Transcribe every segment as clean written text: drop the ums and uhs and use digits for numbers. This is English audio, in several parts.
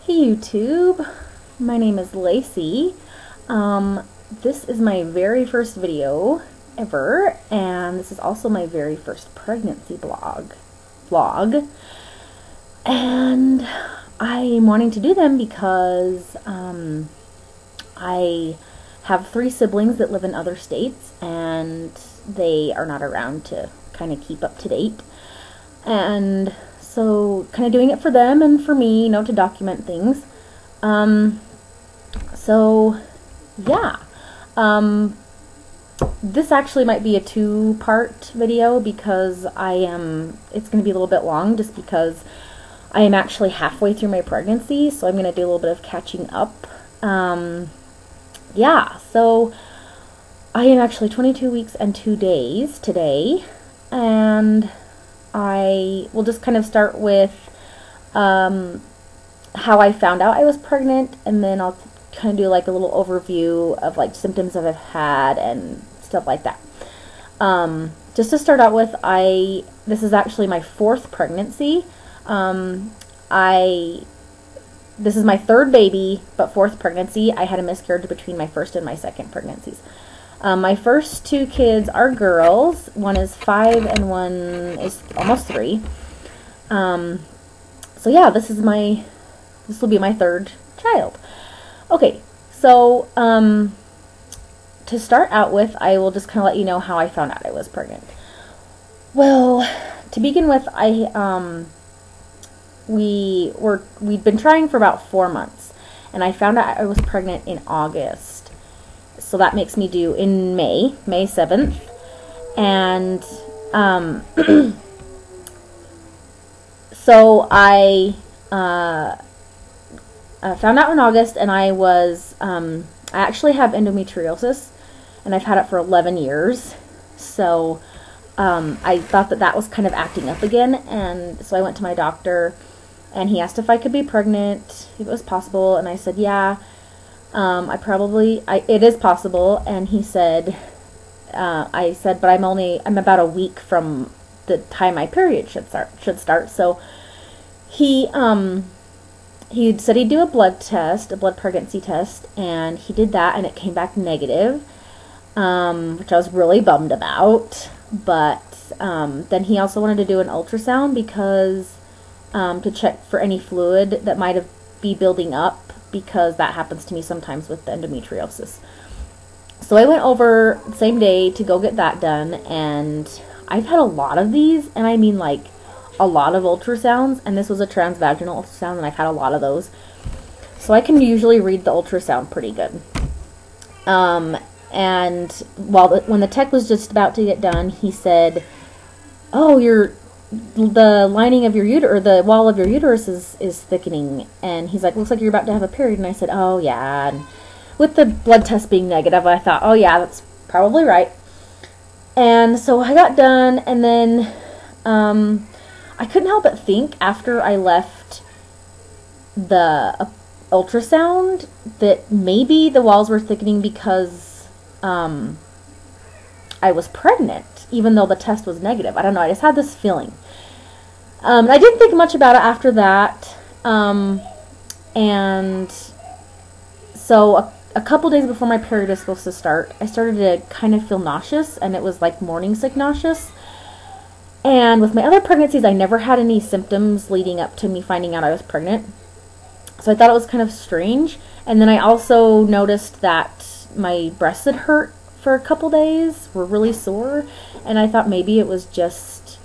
Hey YouTube, my name is Lacey. This is my very first video ever, and this is also my very first pregnancy vlog. And I'm wanting to do them because I have 3 siblings that live in other states, and they are not around to kind of keep up to date. And so kind of doing it for them and for me, you know, to document things. So yeah, this actually might be a 2-part video because it's going to be a little bit long just because I am actually halfway through my pregnancy, so I'm going to do a little bit of catching up. Yeah, so I am actually 22 weeks and 2 days today, and I will just kind of start with how I found out I was pregnant, and then I'll kind of do like a little overview of like symptoms that I've had and stuff like that. Just to start out with, this is actually my 4th pregnancy. This is my 3rd baby, but 4th pregnancy. I had a miscarriage between my 1st and my 2nd pregnancies. My first 2 kids are girls. One is 5 and one is almost 3. So yeah, this will be my 3rd child. Okay, so to start out with, I will just kind of let you know how I found out I was pregnant. Well, to begin with, we'd been trying for about 4 months, and I found out I was pregnant in August. So that makes me due in May 7th. And so I found out in August, and I actually have endometriosis, and I've had it for 11 years. So I thought that was kind of acting up again, and so I went to my doctor, and he asked if I could be pregnant, if it was possible, and I said, yeah. It is possible, and he said, I said, but I'm about a week from the time my period should start. So he said he'd do a blood pregnancy test, and he did that, and it came back negative, which I was really bummed about. But then he also wanted to do an ultrasound because to check for any fluid that might be building up, because that happens to me sometimes with the endometriosis. So I went over the same day to go get that done, and I've had a lot of these, and I mean like a lot of ultrasounds, and this was a transvaginal ultrasound, and I've had a lot of those. So I can usually read the ultrasound pretty good. And when the tech was just about to get done, he said, oh, the lining of your uterus, or the wall of your uterus is thickening, and he's like, looks like you're about to have a period. And I said, oh yeah. And with the blood test being negative, I thought, oh yeah, that's probably right. And so I got done, and then I couldn't help but think after I left the ultrasound that maybe the walls were thickening because I was pregnant, even though the test was negative. I don't know, I just had this feeling. I didn't think much about it after that. And so a couple days before my period was supposed to start, I started to kind of feel nauseous, and it was like morning sick nauseous. And with my other pregnancies, I never had any symptoms leading up to me finding out I was pregnant. So I thought it was kind of strange. And then I also noticed that my breasts had hurt for a couple days, were really sore, and I thought maybe it was just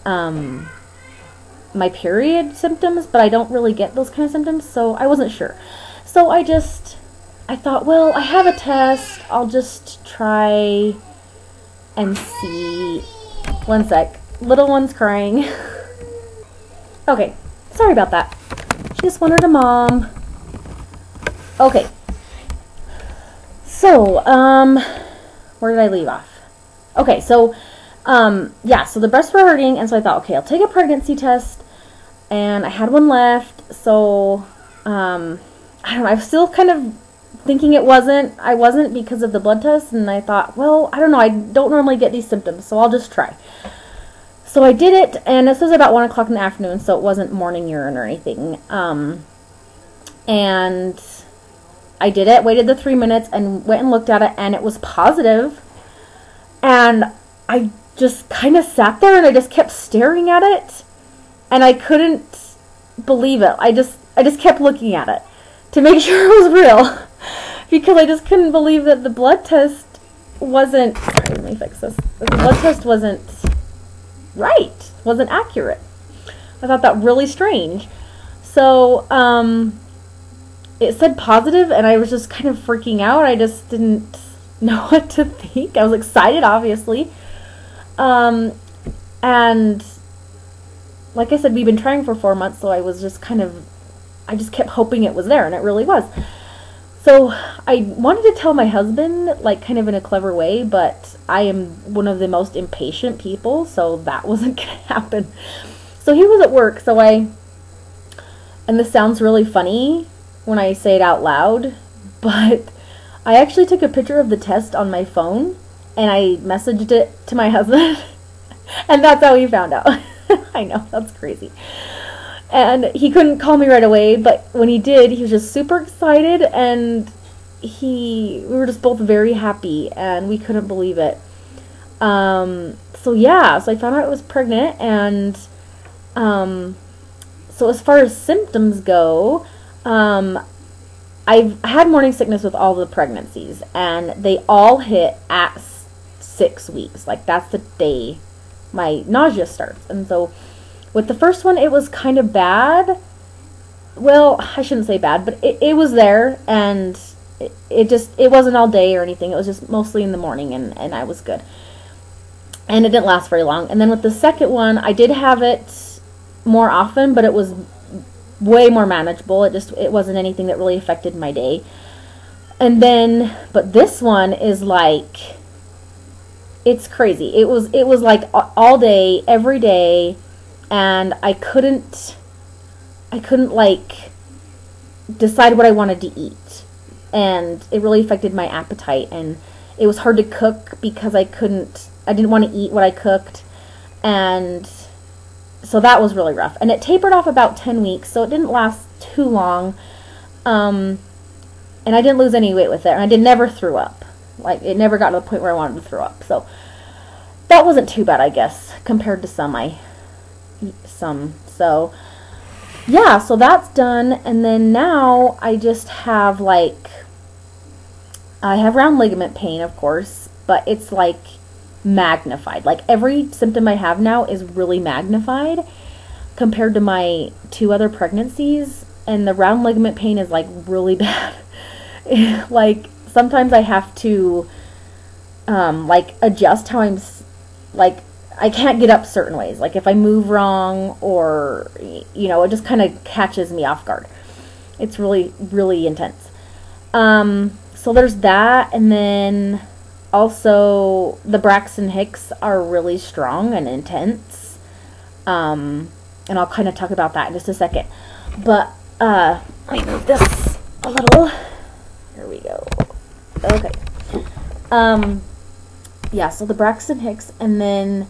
my period symptoms, but I don't really get those kind of symptoms, so I wasn't sure. So I thought, well, I have a test, I'll just try and see. One sec, little one's crying. Okay, sorry about that. She just wanted a mom. Okay. So, where did I leave off? Okay, so, yeah, so the breasts were hurting, and so I thought, okay, I'll take a pregnancy test, and I had one left, so, I don't know, I was still kind of thinking I wasn't because of the blood test, and I thought, well, I don't know, I don't normally get these symptoms, so I'll just try. So I did it, and this was about 1 o'clock in the afternoon, so it wasn't morning urine or anything. And I did it, waited the 3 minutes, and went and looked at it, and it was positive. And I just kind of sat there, and I just kept staring at it, and I couldn't believe it. I just kept looking at it to make sure it was real, because I just couldn't believe that the blood test wasn't, sorry, let me fix this, the blood test wasn't right, wasn't accurate. I thought that really strange. So, it said positive, and I was just kind of freaking out. I just didn't know what to think. I was excited, obviously. And like I said, we've been trying for 4 months, so I was just I just kept hoping it was there, and it really was. So I wanted to tell my husband, like, kind of in a clever way, but I am one of the most impatient people, so that wasn't going to happen. So he was at work, and this sounds really funny when I say it out loud, but I actually took a picture of the test on my phone, and I messaged it to my husband, and that's how he found out. I know, that's crazy. And he couldn't call me right away, but when he did, he was just super excited, and we were just both very happy, and we couldn't believe it. So yeah, so I found out I was pregnant, and so as far as symptoms go, I've had morning sickness with all the pregnancies, and they all hit at 6 weeks. Like, that's the day my nausea starts. And so with the first one, it was kind of bad. Well, I shouldn't say bad, but it was there, and it wasn't all day or anything. It was just mostly in the morning, and I was good. And it didn't last very long. And then with the second one, I did have it more often, but it was way more manageable. It wasn't anything that really affected my day. And then, but this one is like, it's crazy. It was like all day, every day, and I couldn't like decide what I wanted to eat. And it really affected my appetite, and it was hard to cook because I didn't want to eat what I cooked, and so that was really rough. And it tapered off about 10 weeks, so it didn't last too long. And I didn't lose any weight with it, and I never threw up. Like, it never got to the point where I wanted to throw up. So that wasn't too bad, I guess, compared to some. So yeah, so that's done. And then now I just have, like, I have round ligament pain, of course, but it's like magnified. Like, every symptom I have now is really magnified compared to my 2 other pregnancies, and the round ligament pain is like really bad. Like, sometimes I have to like adjust how I'm, like, I can't get up certain ways, like if I move wrong, or it just kind of catches me off guard. It's really, really intense. So there's that. And then also, the Braxton Hicks are really strong and intense. And I'll kind of talk about that in just a second. But, let me move this a little. There we go. Okay. Yeah, so the Braxton Hicks, and then,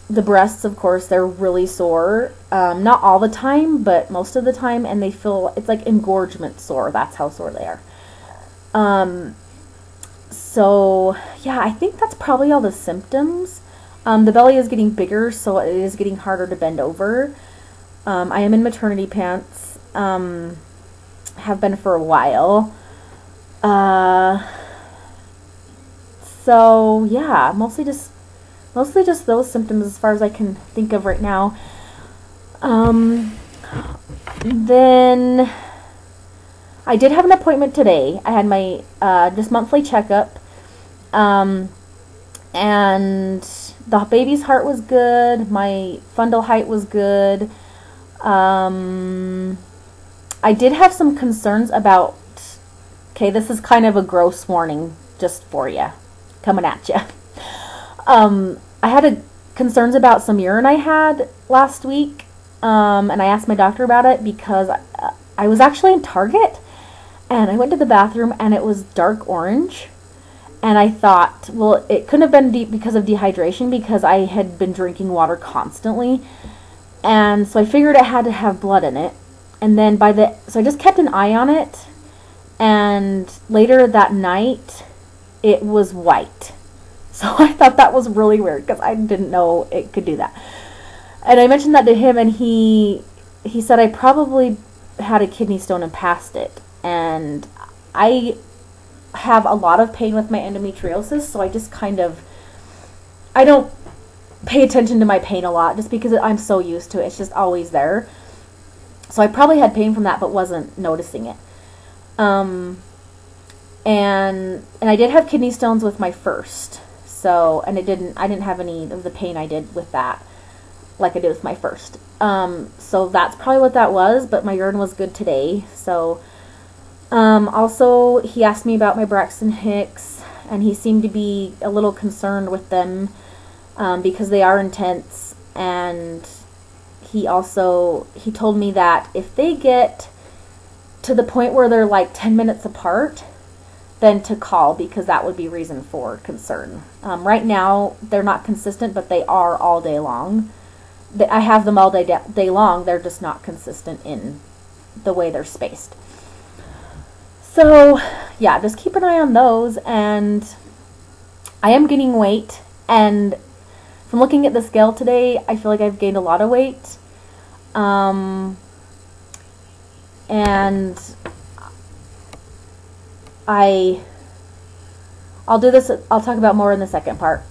the breasts, of course, they're really sore. Not all the time, but most of the time, and they feel, it's like engorgement sore. That's how sore they are. So, yeah, I think that's probably all the symptoms. The belly is getting bigger, so it is getting harder to bend over. I am in maternity pants. Have been for a while. So, yeah, mostly just those symptoms as far as I can think of right now. Then I did have an appointment today. I had my just monthly checkup, and the baby's heart was good. My fundal height was good. I did have some concerns about. Okay, this is kind of a gross warning just for you, coming at you. I had concerns about some urine I had last week, and I asked my doctor about it because I was actually in Target, and I went to the bathroom, and it was dark orange, and I thought, well, it couldn't have been because of dehydration, because I had been drinking water constantly, And so I figured it had to have blood in it. And then so I just kept an eye on it. And later that night, it was white. So I thought that was really weird because I didn't know it could do that. And I mentioned that to him, and he said I probably had a kidney stone and passed it. And I have a lot of pain with my endometriosis, so I just I don't pay attention to my pain a lot just because I'm so used to it. It's just always there. So I probably had pain from that but wasn't noticing it. And I did have kidney stones with my first. So, and I didn't have any of the pain I did with that like I did with my first. So that's probably what that was, but my urine was good today. So also he asked me about my Braxton Hicks, and he seemed to be a little concerned with them because they are intense. And he told me that if they get to the point where they're like 10 minutes apart, then to call, because that would be reason for concern. Right now they're not consistent, but they are all day long. I have them all day long. They're just not consistent in the way they're spaced. So yeah, just keep an eye on those. And I am gaining weight, and from looking at the scale today, I feel like I've gained a lot of weight. And I'll do this, I'll talk about more in the second part.